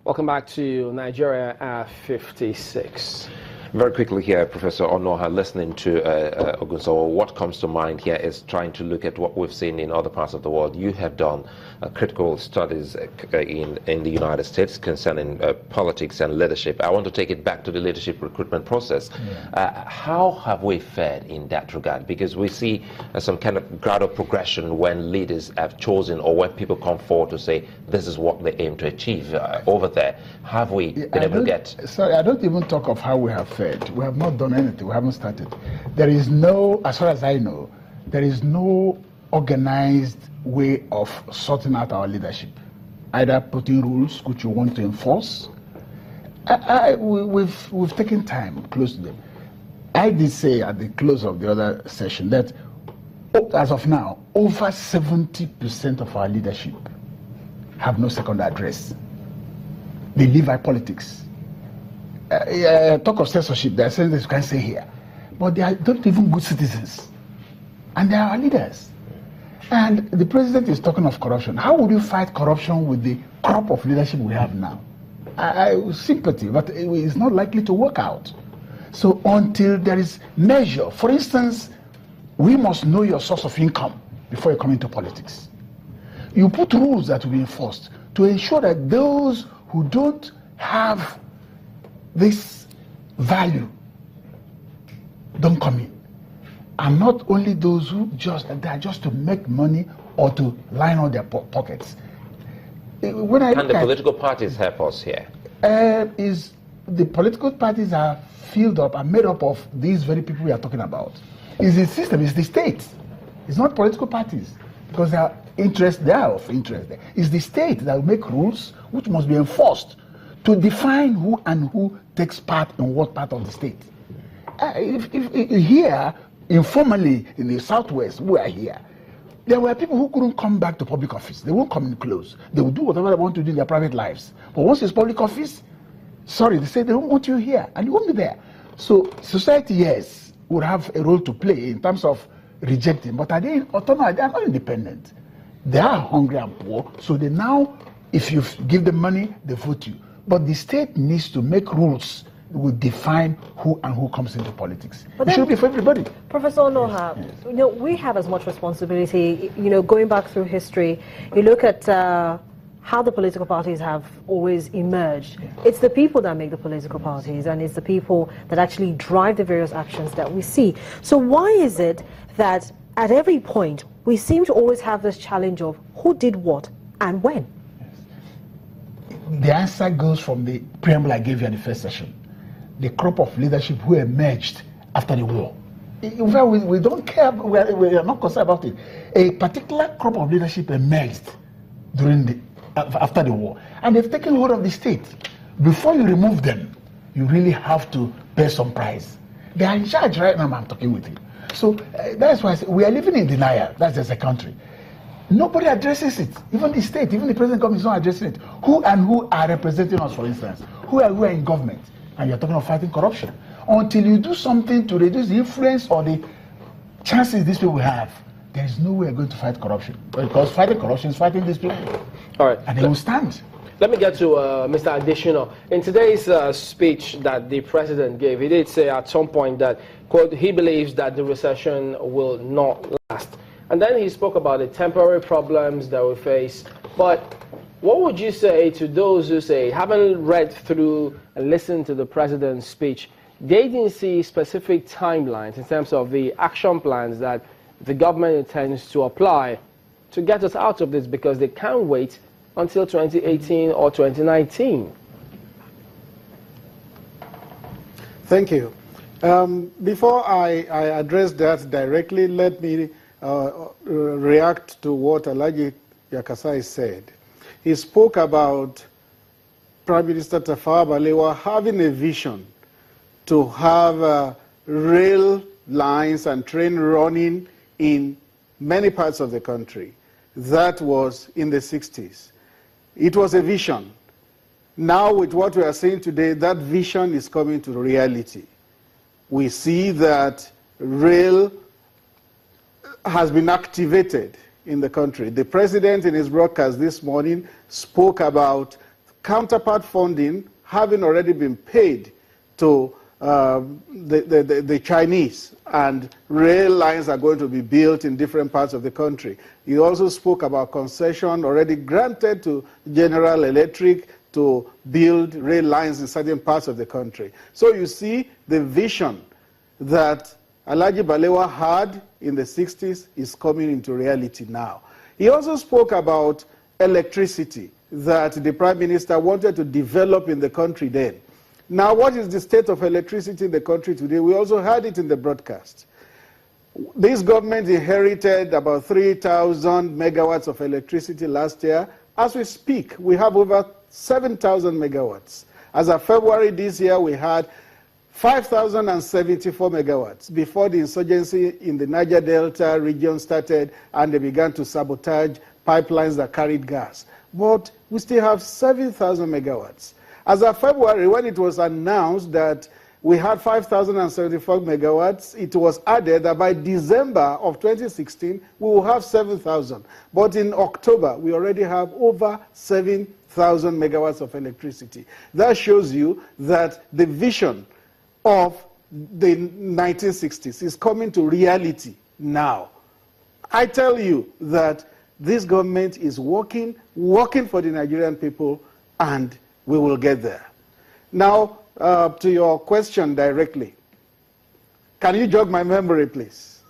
Welcome back to Nigeria at 56. Very quickly here, Professor Onoha, listening to Ogunsowo, what comes to mind here is trying to look at what we've seen in other parts of the world. You have done critical studies in the United States concerning politics and leadership. I want to take it back to the leadership recruitment process. Yeah. How have we fared in that regard? Because we see some kind of gradual progression when leaders have chosen, or when people come forward to say this is what they aim to achieve over there. Have we been able to get... Sorry, I don't even talk of how we have fared. We have not done anything. We haven't started. There is no, as far as I know, there is no organized way of sorting out our leadership. Either putting rules which you want to enforce. We've taken time close to them. I did say at the close of the other session that, as of now, over 70% of our leadership have no second address. They live by politics. Talk of censorship, there are things you can't say here. But they are not even good citizens. And they are our leaders. And the president is talking of corruption. How would you fight corruption with the crop of leadership we have now? Sympathy, but it's not likely to work out. So until there is measure, for instance, we must know your source of income before you come into politics. You put rules that will be enforced to ensure that those who don't have this value don't come in. And not only those who they are just to make money or to line on their pockets. When and the political parties help us here. The political parties are filled up and made up of these very people we are talking about. It's the system, it's the state. It's not political parties, because they are of interest there. It's the state that will make rules which must be enforced to define who and who takes part in what part of the state. Here, informally, in the Southwest, we are here, there were people who couldn't come back to public office. They won't come in close. They will do whatever they want to do in their private lives. But once it's public office, sorry, they say they don't want you here, and you won't be there. So society, yes, would have a role to play in terms of rejecting, but are they autonomous? They are not independent. They are hungry and poor, so they now, if you give them money, they vote you. But the state needs to make rules that will define who and who comes into politics. But it should be for everybody. Professor Onoha, yes. We have as much responsibility, going back through history. You look at how the political parties have always emerged. Yeah. It's the people that make the political parties, and it's the people that actually drive the various actions that we see. So why is it that at every point we seem to always have this challenge of who did what and when? The answer goes from the preamble I gave you in the first session. The crop of leadership who emerged after the war. In fact, we don't care, we are not concerned about it. A particular crop of leadership emerged after the war, and they've taken hold of the state. Before you remove them, you really have to pay some price. They are in charge right now, I'm talking with you. So that's why I say we are living in denial. That's just a country. Nobody addresses it. Even the state, even the president government is not addressing it. Who are representing us, for instance? Who are in government? And you're talking of fighting corruption. Until you do something to reduce the influence or the chances these people have, there is no way you're going to fight corruption. Because fighting corruption is fighting these people. All right. And they will stand. Let me get to Mr. Additional. In today's speech that the president gave, he did say at some point that, quote, he believes that the recession will not last. And then he spoke about the temporary problems that we face. But what would you say to those who say, haven't read through and listened to the president's speech, they didn't see specific timelines in terms of the action plans that the government intends to apply to get us out of this, because they can't wait until 2018 or 2019? Thank you. Before I address that directly, let me react to what Alhaji Yakasai said. He spoke about Prime Minister Tafawa Balewa having a vision to have rail lines and train running in many parts of the country. That was in the 60s. It was a vision. Now with what we are saying today, that vision is coming to reality. We see that rail has been activated in the country. The president in his broadcast this morning spoke about counterpart funding having already been paid to the Chinese, and rail lines are going to be built in different parts of the country. He also spoke about concession already granted to General Electric to build rail lines in certain parts of the country. So you see the vision that Alhaji Balewa had in the 60s is coming into reality now. He also spoke about electricity that the Prime Minister wanted to develop in the country then. Now, what is the state of electricity in the country today? We also heard it in the broadcast. This government inherited about 3,000 megawatts of electricity last year. As we speak, we have over 7,000 megawatts. As of February this year, we had 5,074 megawatts before the insurgency in the Niger Delta region started and they began to sabotage pipelines that carried gas. But we still have 7,000 megawatts. As of February, when it was announced that we had 5,074 megawatts, it was added that by December of 2016, we will have 7,000. But in October, we already have over 7,000 megawatts of electricity. That shows you that the vision of the 1960s is coming to reality now. I tell you that this government is working for the Nigerian people, and we will get there. Now, to your question directly, can you jog my memory, please?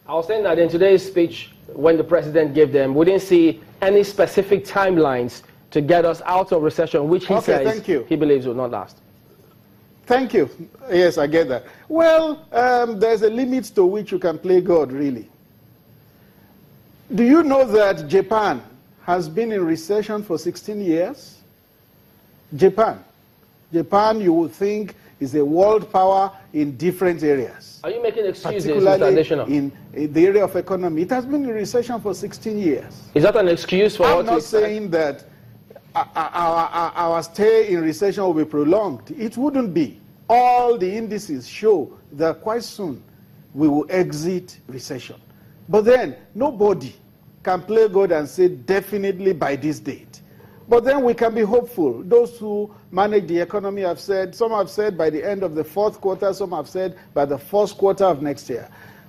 I was saying that in today's speech, when the president gave them, we didn't see any specific timelines to get us out of recession, which he says he believes will not last. Thank you. Yes, I get that. Well, there's a limit to which you can play God, really. Do you know that Japan has been in recession for 16 years? Japan, you would think, is a world power in different areas. Are you making excuses, particularly Mr. Additional? in the area of economy? It has been in recession for 16 years. Is that an excuse for I'm not saying that our stay in recession will be prolonged. It wouldn't be. All the indices show that quite soon we will exit recession. But then nobody can play God and say definitely by this date. But then we can be hopeful. Those who manage the economy have said, some have said by the end of the fourth quarter, some have said by the first quarter of next year.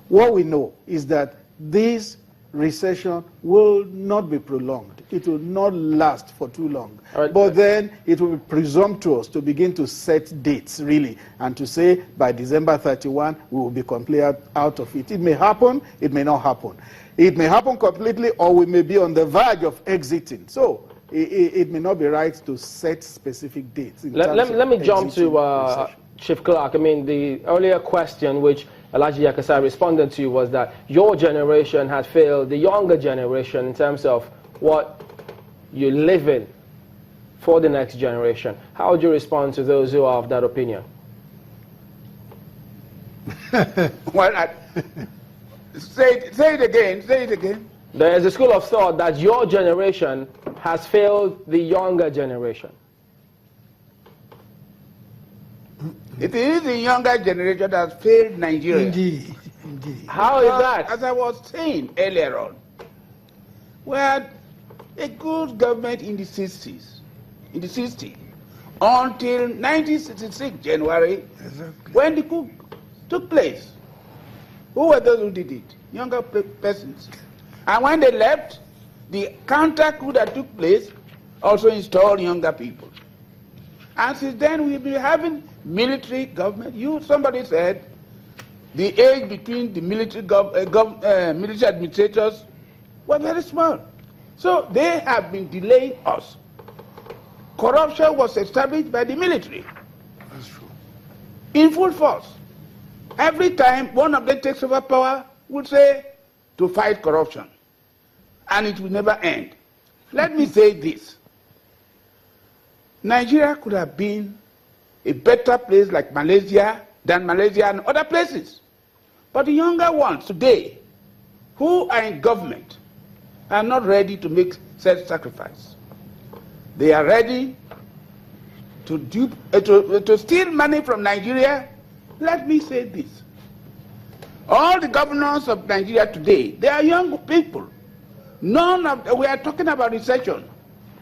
What we know is that this recession will not be prolonged. It will not last for too long. Right. But then it will be presumptuous to begin to set dates, really, and to say by December 31, we will be completely out of it. It may happen, it may not happen. It may happen completely, or we may be on the verge of exiting. So it may not be right to set specific dates. Let me jump to Chief Clark. I mean, the earlier question which Alhaji Yakasai responded to was that your generation had failed the younger generation in terms of what you live in for the next generation. How would you respond to those who are of that opinion? Well, say it again. There is a school of thought that your generation has failed the younger generation. It is the younger generation that has failed Nigeria. Indeed. How is that? As I was saying earlier on, we had a good government in the 60s, until 1966 January, when the coup took place. Who were those who did it? Younger persons. And when they left, the counter coup that took place also installed younger people. And since then, we've been having military government. Somebody said the age between the military administrators was very small. So they have been delaying us. Corruption was established by the military. That's true. In full force. Every time one of them takes over power, would say to fight corruption. And it will never end. Let me say this. Nigeria could have been a better place like Malaysia than Malaysia and other places. But the younger ones today, who are in government, are not ready to make self-sacrifice. They are ready to steal money from Nigeria. Let me say this. All the governors of Nigeria today, they are young people. We are talking about recession.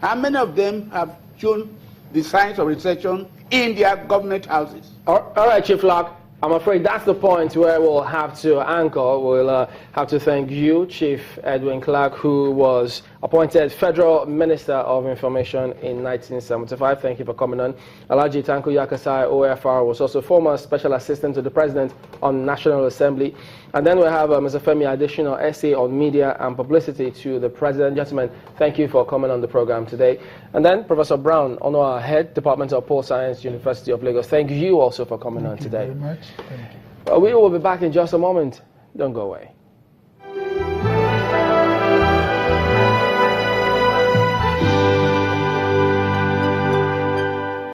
How many of them have shown the signs of recession in their government houses. All right, Chief Lark. I'm afraid that's the point where we'll have to anchor. We'll have to thank you, Chief Edwin Clark, who was appointed Federal Minister of Information in 1975. Thank you for coming on. Alhaji Tanko Yakasai, OFR, was also former Special Assistant to the President on National Assembly. And then we have Mr. Femi Additional, SA on Media and Publicity to the President. Gentlemen, thank you for coming on the program today. And then Professor Brown, Onua, Head, Department of Pole Science, University of Lagos. Thank you also for coming on today. Thank you very much. Thank you. We will be back in just a moment. Don't go away.